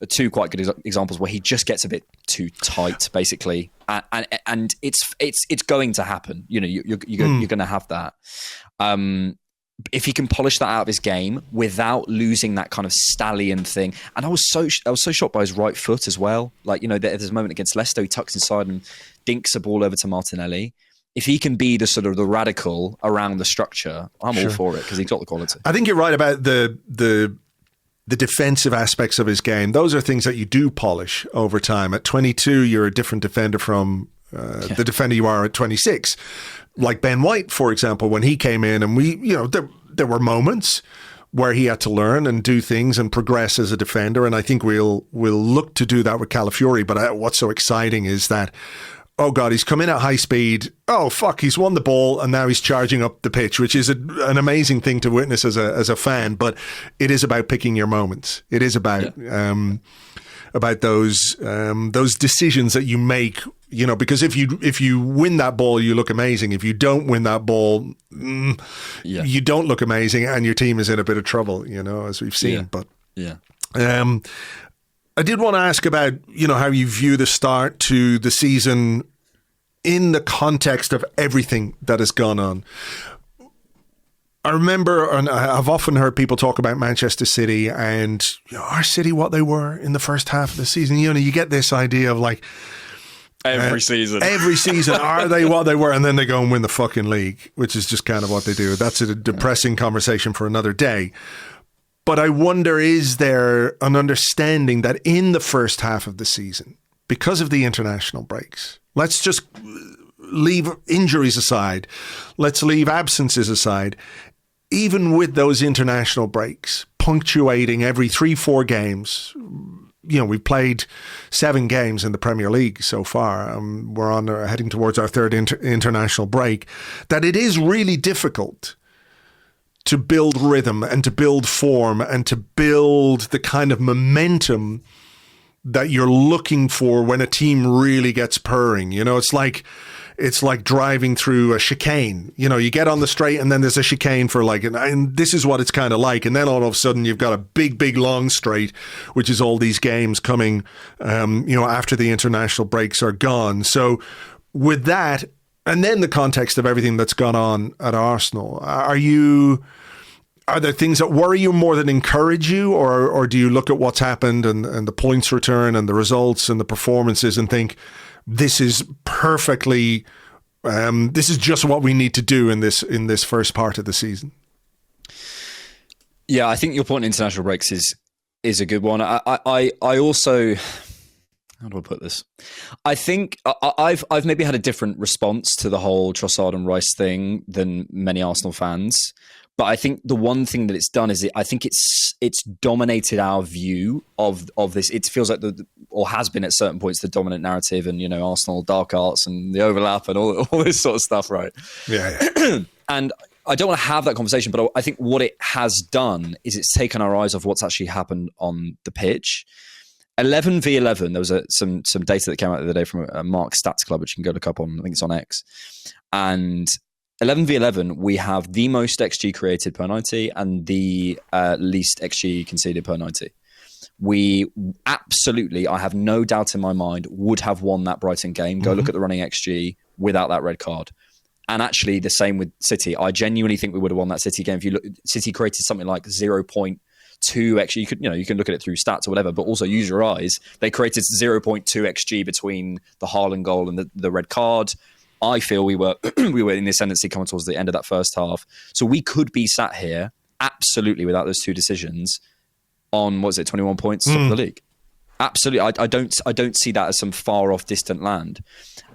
two quite good examples where he just gets a bit too tight, basically, and it's going to happen. You know, you're going to have that. If he can polish that out of his game without losing that kind of stallion thing, and I was so shocked by his right foot as well. Like, you know, there's a moment against Leicester, he tucks inside and dinks a ball over to Martinelli. If he can be the sort of the radical around the structure, I'm all for it because he's got the quality. I think you're right about the defensive aspects of his game. Those are things that you do polish over time. At 22, you're a different defender from the defender you are at 26. Like Ben White, for example, when he came in, and there were moments where he had to learn and do things and progress as a defender. And I think we'll look to do that with Calafiori. But what's so exciting is that, oh God, he's come in at high speed. Oh fuck, he's won the ball and now he's charging up the pitch, which is an amazing thing to witness as a fan. But it is about picking your moments. It is about those decisions that you make. You know, because if you win that ball, you look amazing. If you don't win that ball, you don't look amazing, and your team is in a bit of trouble. You know, as we've seen. But I did want to ask about, you know, how you view the start to the season in the context of everything that has gone on. I remember, and I've often heard people talk about Manchester City and, you know, are City what they were in the first half of the season? You know, you get this idea of like, every season, are they what they were? And then they go and win the fucking league, which is just kind of what they do. That's a depressing conversation for another day. But I wonder, is there an understanding that in the first half of the season, because of the international breaks, let's just leave injuries aside, let's leave absences aside, even with those international breaks punctuating every 3-4 games, you know, we've played 7 games in the Premier League so far. We're heading towards our third international break, that it is really difficult to build rhythm and to build form and to build the kind of momentum that you're looking for when a team really gets purring. You know, it's like driving through a chicane. You know, you get on the straight and then there's a chicane for like, and this is what it's kind of like. And then all of a sudden you've got a big, long straight, which is all these games coming, you know, after the international breaks are gone. So with that, and then the context of everything that's gone on at Arsenal, are there things that worry you more than encourage you, or do you look at what's happened and the points return and the results and the performances and think, this is perfectly, this is just what we need to do in this first part of the season? Yeah, I think your point on international breaks is a good one. I also, how do I put this? I think I've maybe had a different response to the whole Trossard and Rice thing than many Arsenal fans. But I think the one thing that it's done is I think it's dominated our view of this. It feels like or has been at certain points, the dominant narrative, and, you know, Arsenal dark arts and the overlap and all this sort of stuff, right? Yeah. And I don't want to have that conversation, but I think what it has done is it's taken our eyes off what's actually happened on the pitch. 11v11, there was some data that came out the other day from Mark Stats Club, which you can go look up on, I think it's on X. And 11v11, we have the most XG created per 90 and the least XG conceded per 90. We absolutely, I have no doubt in my mind, would have won that Brighton game. Go look at the running XG without that red card. And actually the same with City. I genuinely think we would have won that City game. If you look, City created something like 0.2 XG. You can look at it through stats or whatever, but also use your eyes. They created 0.2 XG between the Haaland goal and the red card. I feel we were in the ascendancy coming towards the end of that first half. So we could be sat here absolutely without those two decisions on, 21 points top of the league. Absolutely. I don't see that as some far off distant land.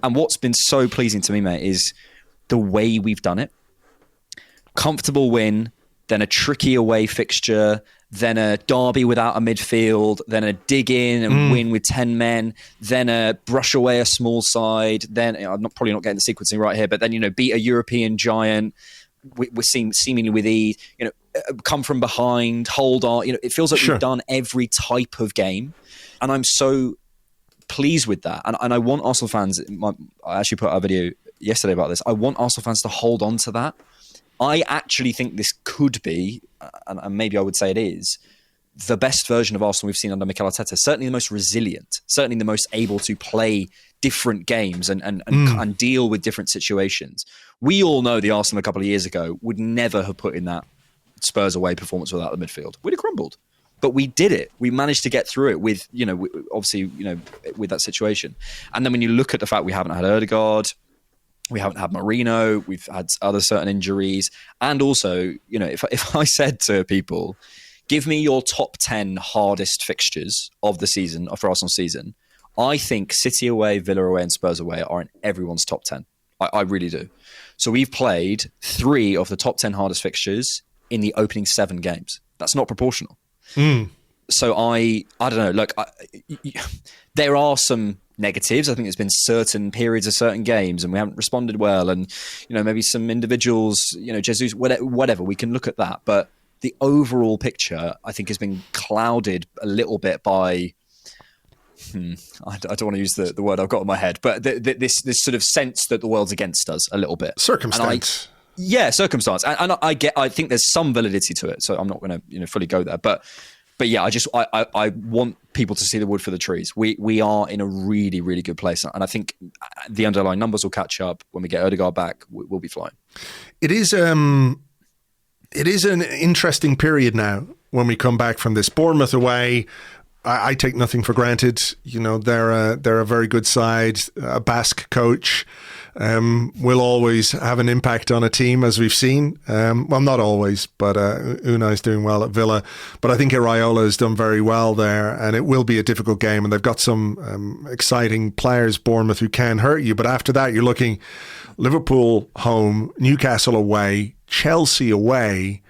And what's been so pleasing to me, mate, is the way we've done it. Comfortable win, then a tricky away fixture, then a derby without a midfield, then a dig in and win with 10 men, then a brush away a small side, then I'm probably not getting the sequencing right here, but then, beat a European giant. We're seeing seemingly with ease, come from behind, hold on. It feels like we've done every type of game, and I'm so pleased with that. And I want Arsenal fans. I actually put out a video yesterday about this. I want Arsenal fans to hold on to that. I actually think this could be, and maybe I would say it is, the best version of Arsenal we've seen under Mikel Arteta. Certainly the most resilient, certainly the most able to play different games and deal with different situations. We all know the Arsenal a couple of years ago would never have put in that Spurs away performance without the midfield. We'd have crumbled. But we did it. We managed to get through it with, obviously, with that situation. And then when you look at the fact we haven't had Odegaard, we haven't had Merino, we've had other certain injuries. And also, if I said to people, give me your top 10 hardest fixtures of the season, for Arsenal season, I think City away, Villa away and Spurs away are in everyone's top 10. I really do. So we've played 3 of the top 10 hardest fixtures in the opening 7 games. That's not proportional. So I don't know. Look, there are some negatives. I think there's been certain periods of certain games and we haven't responded well, and maybe some individuals, Jesus, whatever. We can look at that, but the overall picture, I think, has been clouded a little bit by. I don't want to use the word I've got in my head, but this sort of sense that the world's against us a little bit. Circumstance. Circumstance, and I think there's some validity to it. So I'm not going to fully go there, but yeah, I want people to see the wood for the trees. We are in a really, really good place, and I think the underlying numbers will catch up when we get Odegaard back. We'll be flying. It is an interesting period now when we come back from this. Bournemouth away. I take nothing for granted. They're a very good side. A Basque coach will always have an impact on a team, as we've seen. Well, not always, but Unai's doing well at Villa. But I think Iraola has done very well there, and it will be a difficult game. And they've got some exciting players, Bournemouth, who can hurt you. But after that, you're looking Liverpool home, Newcastle away, Chelsea away,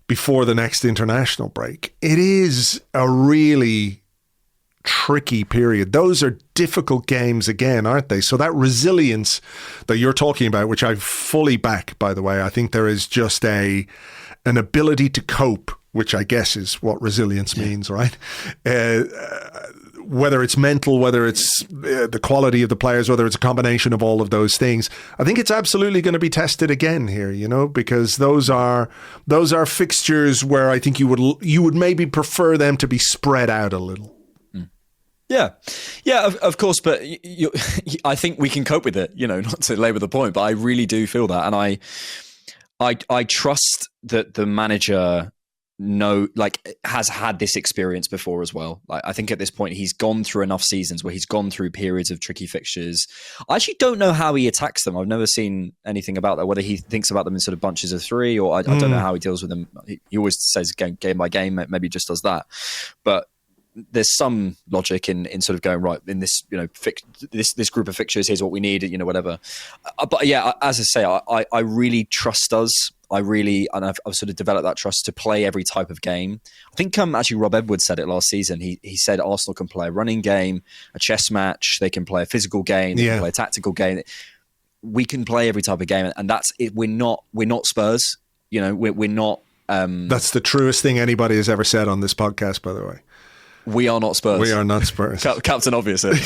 before the next international break. It is a really tricky period. Those are difficult games again, aren't they? So that resilience that you're talking about, which I fully back, by the way, I think there is just an ability to cope, which I guess is what resilience means, right? Whether it's mental, whether it's the quality of the players, whether it's a combination of all of those things, I think it's absolutely going to be tested again here, because those are fixtures where I think you would maybe prefer them to be spread out a little. Yeah, of course, but I think we can cope with it. Not to labour the point, but I really do feel that, and I trust that the manager has had this experience before as well. I think at this point he's gone through enough seasons where he's gone through periods of tricky fixtures. I actually don't know how he attacks them. I've never seen anything about that, whether he thinks about them in sort of bunches of 3 or I don't know how he deals with them. He always says game by game, maybe just does that. But there's some logic in sort of going, right, in this, this group of fixtures, here's what we need, whatever. But yeah, as I say, I really trust us. And I've sort of developed that trust to play every type of game. I think actually Rob Edwards said it last season. He said Arsenal can play a running game, a chess match, they can play a physical game, they can play a tactical game. We can play every type of game, and that's it. We're not Spurs. We're not. That's the truest thing anybody has ever said on this podcast, by the way. We are not Spurs. We are not Spurs. Captain Obvious, mate.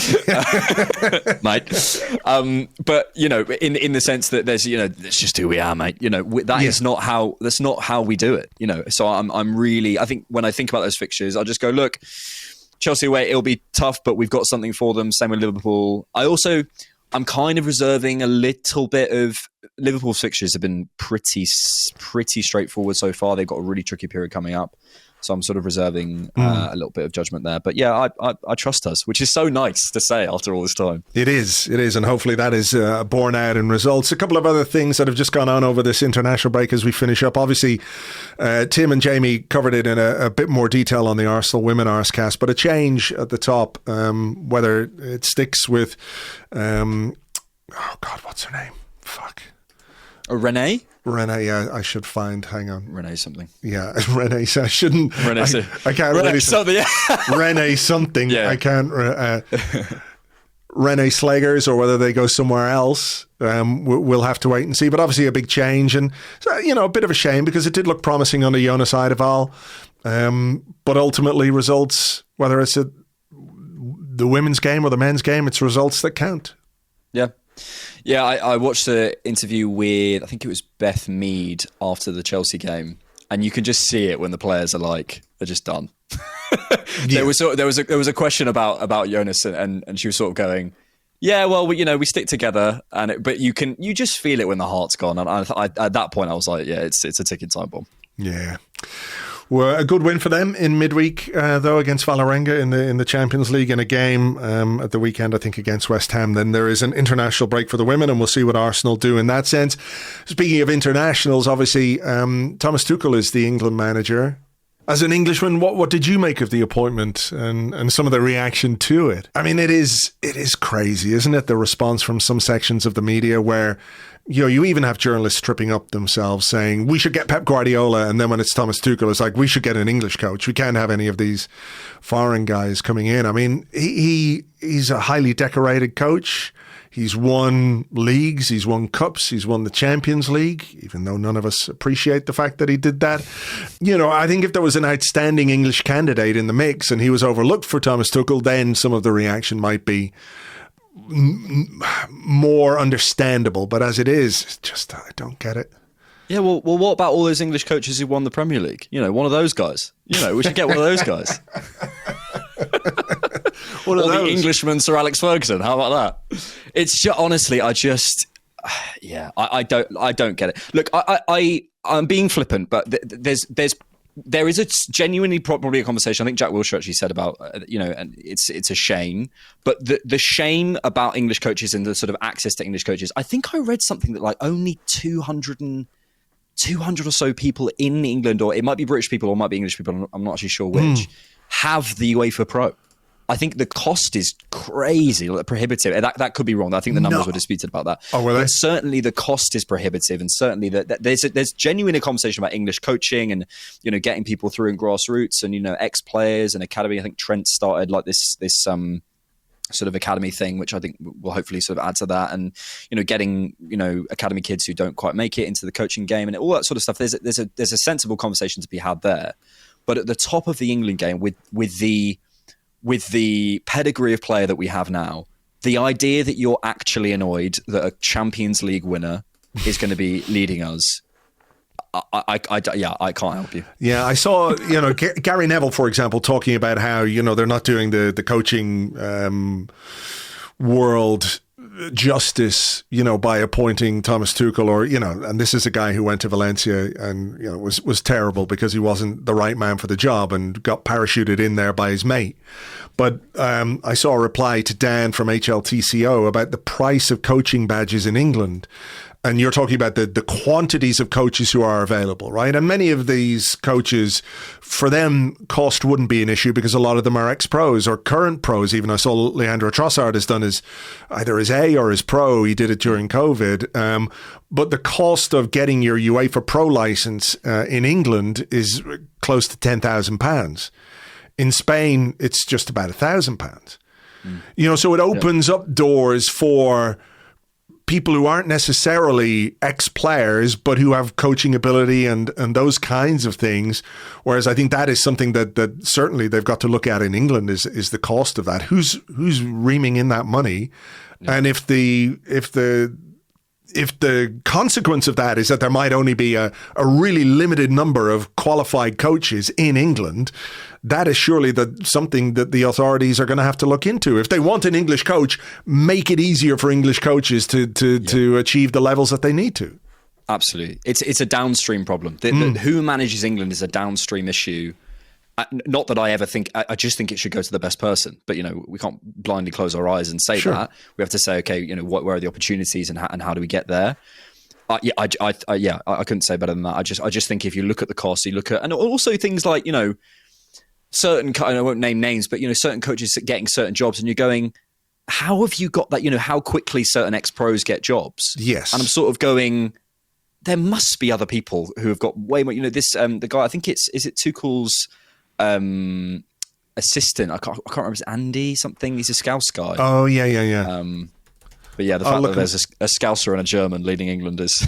But in the sense that there's that's just who we are, mate. That's not how we do it. So I'm really, I think when I think about those fixtures, I'll just go, look, Chelsea away, it'll be tough, but we've got something for them. Same with Liverpool. I'm kind of reserving a little bit of Liverpool's fixtures have been pretty straightforward so far. They've got a really tricky period coming up. So I'm sort of reserving a little bit of judgment there. But yeah, I trust us, which is so nice to say after all this time. It is. And hopefully that is borne out in results. A couple of other things that have just gone on over this international break as we finish up. Obviously, Tim and Jamie covered it in a bit more detail on the Arsenal Women Arsecast, but a change at the top, whether it sticks with, what's her name? Fuck. Renee, yeah, I should find. Hang on, Renee something. Yeah, Renee. So I shouldn't. Renee. I can't. Renee something. Renee something. Yeah. I can't. Renee Slagers, or whether they go somewhere else. We'll have to wait and see. But obviously a big change, and a bit of a shame because it did look promising under Jonas Eidevall. But ultimately, results, whether it's the women's game or the men's game, it's results that count. Yeah. Yeah, I watched the interview with, I think it was Beth Mead after the Chelsea game. and you can just see it when the players are like, they're just done. There was a question about Jonas, and she was sort of going, yeah, well, we stick together, but you just feel it when the heart's gone. And I at that point, I was like, yeah, it's a ticking time bomb. Yeah. Well, a good win for them in midweek, though, against Vålerenga in the Champions League, in a game at the weekend, I think, against West Ham. Then there is an international break for the women, and we'll see what Arsenal do in that sense. Speaking of internationals, obviously, Thomas Tuchel is the England manager. As an Englishman, what did you make of the appointment and some of the reaction to it? I mean, it is crazy, isn't it? The response from some sections of the media where, you even have journalists tripping up themselves saying, we should get Pep Guardiola. And then when it's Thomas Tuchel, it's like, we should get an English coach. We can't have any of these foreign guys coming in. I mean, he's a highly decorated coach. He's won leagues, he's won cups, he's won the Champions League, even though none of us appreciate the fact that he did that. I think if there was an outstanding English candidate in the mix and he was overlooked for Thomas Tuchel, then some of the reaction might be more understandable. But as it is, it's just, I don't get it. Yeah, well, what about all those English coaches who won the Premier League? One of those guys. We should get one of those guys. The Englishman, Sir Alex Ferguson. How about that? It's just, honestly, I don't get it. Look, I'm being flippant, but there is a genuinely probably a conversation. I think Jack Wilshere actually said about and it's a shame, but the shame about English coaches and the sort of access to English coaches. I think I read something that like only 200 or so people in England, or it might be British people or it might be English people, I'm not actually sure which, have the UEFA Pro. I think the cost is crazy, like prohibitive. That could be wrong. I think the numbers were disputed about that. Oh, were they? But certainly the cost is prohibitive, and certainly that there's genuinely a conversation about English coaching and getting people through in grassroots and ex-players and academy. I think Trent started like this sort of academy thing, which I think will hopefully sort of add to that, and getting academy kids who don't quite make it into the coaching game and all that sort of stuff. There's a sensible conversation to be had there, but at the top of the England game with the pedigree of player that we have now, the idea that you're actually annoyed that a Champions League winner is going to be leading us, I can't help you. Yeah, I saw, Gary Neville, for example, talking about how, they're not doing the coaching world justice, by appointing Thomas Tuchel, or, and this is a guy who went to Valencia and, was terrible because he wasn't the right man for the job and got parachuted in there by his mate. But I saw a reply to Dan from HLTCO about the price of coaching badges in England. And you're talking about the quantities of coaches who are available, right? And many of these coaches, for them, cost wouldn't be an issue because a lot of them are ex-pros or current pros. Even I saw Leandro Trossard has done either his A or his Pro. He did it during COVID. But the cost of getting your UEFA Pro license in England is close to £10,000. In Spain, it's just about £1,000. So it opens up doors for people who aren't necessarily ex-players, but who have coaching ability and those kinds of things. Whereas I think that is something that certainly they've got to look at in England is the cost of that. Who's reaming in that money? Yeah. And if the consequence of that is that there might only be a really limited number of qualified coaches in England, that is surely something that the authorities are going to have to look into. If they want an English coach, make it easier for English coaches to achieve the levels that they need to. Absolutely. It's a downstream problem. Who manages England is a downstream issue. Not that I ever think, I just think it should go to the best person. But, we can't blindly close our eyes and say that. We have to say, okay, where are the opportunities and how do we get there? I couldn't say better than that. I just think if you look at the cost, you look at, and also things like, certain, I won't name names, but, certain coaches getting certain jobs and you're going, how have you got that? How quickly certain ex-pros get jobs? Yes. And I'm sort of going, there must be other people who have got way more, the guy, I think is it Tuchel's assistant? I can't remember. It's Andy something. He's a Scouse guy. Oh yeah. But yeah, the fact that there's a Scouser and a German leading England is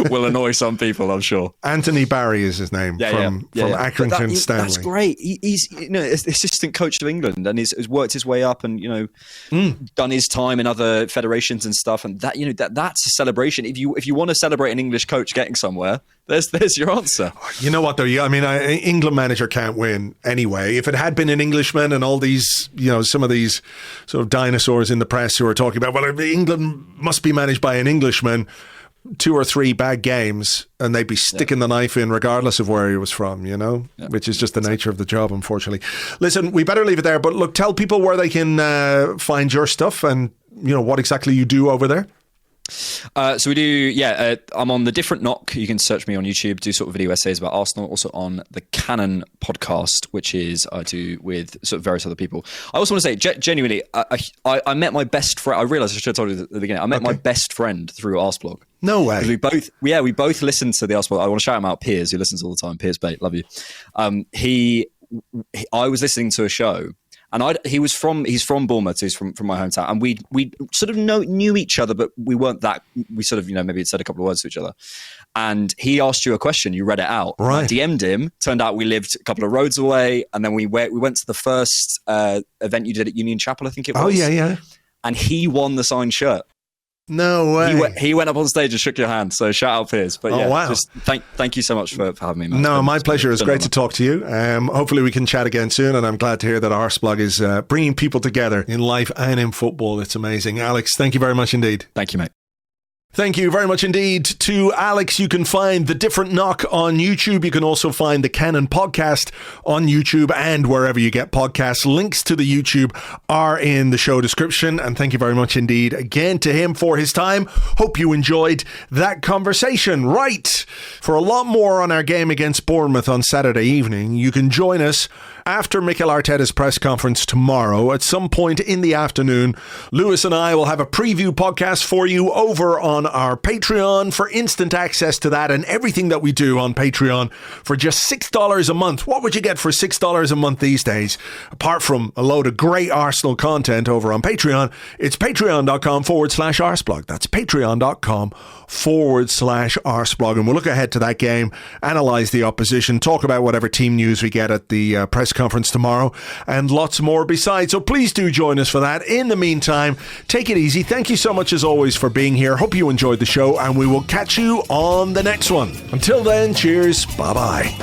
will annoy some people, I'm sure. Anthony Barry is his name from Accrington Stanley. That's great. He's assistant coach to England, and has worked his way up, and done his time in other federations and stuff. And that's a celebration. If you want to celebrate an English coach getting somewhere, there's your answer. You know what though? I mean, England manager can't win anyway. If it had been an Englishman and all these, some of these sort of dinosaurs in the press who are talking about, well, England must be managed by an Englishman, 2 or 3 bad games and they'd be sticking the knife in regardless of where he was from, which is just the nature of the job, unfortunately. Listen, we better leave it there, but look, tell people where they can find your stuff and what exactly you do over there. So we do, I'm on The Different Knock. You can search me on YouTube, do sort of video essays about Arsenal. Also on the Canon podcast, which is I do with sort of various other people. I also want to say, genuinely, I met my best friend. I realised I should have told you at the beginning. I met my best friend through Arseblog. No way. We both listen to the Arseblog. I want to shout him out, Piers, who listens all the time. Piers Bate, love you. I was listening to a show. And he's from Bournemouth, he's from my hometown, and we sort of knew each other, but we weren't that. We sort of maybe had said a couple of words to each other. And he asked you a question, you read it out. Right. I DM'd him. Turned out we lived a couple of roads away, and then we went to the first event you did at Union Chapel, I think it was. Oh yeah. And he won the signed shirt. No way. He went up on stage and shook your hand. So shout out, Piers. But wow. Just thank you so much for having me, man. No, my pleasure. It's great to talk to you. Hopefully we can chat again soon. And I'm glad to hear that Arseblog is bringing people together in life and in football. It's amazing. Alex, thank you very much indeed. Thank you, mate. Thank you very much indeed to Alex. You can find The Different Knock on YouTube. You can also find the Canon podcast on YouTube and wherever you get podcasts. Links to the YouTube are in the show description. And thank you very much indeed again to him for his time. Hope you enjoyed that conversation. Right. For a lot more on our game against Bournemouth on Saturday evening, you can join us after Mikel Arteta's press conference tomorrow at some point in the afternoon. Lewis and I will have a preview podcast for you over on our Patreon for instant access to that and everything that we do on Patreon for just $6 a month. What would you get for $6 a month these days? Apart from a load of great Arsenal content over on Patreon, it's patreon.com/Arseblog. That's patreon.com/Arseblog. And we'll look ahead to that game, analyse the opposition, talk about whatever team news we get at the press conference tomorrow, and lots more besides. So please do join us for that. In the meantime, take it easy. Thank you so much as always for being here. Hope you enjoyed the show, and we will catch you on the next one. Until then, cheers. Bye-bye.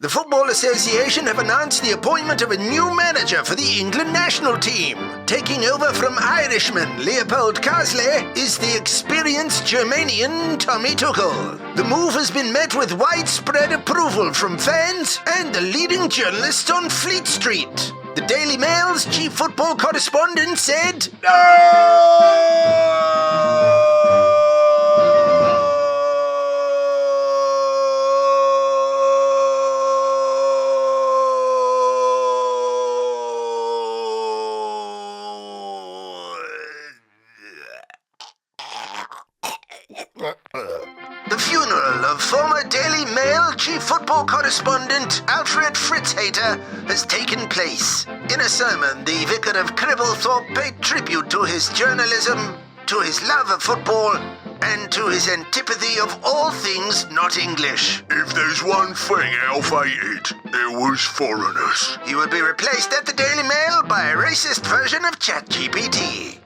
The Football Association have announced the appointment of a new manager for the England national team. Taking over from Irishman Leopold Carsley is the experienced Germanian Tommy Tuchel. The move has been met with widespread approval from fans and the leading journalists on Fleet Street. The Daily Mail's chief football correspondent said, "No!" The funeral of former Daily Mail chief football correspondent Alfred Fritzhater has taken place. In a sermon, the Vicar of Cribblethorpe paid tribute to his journalism, to his love of football, and to his antipathy of all things not English. If there's one thing Alf hated, it was foreigners. He will be replaced at the Daily Mail by a racist version of ChatGPT.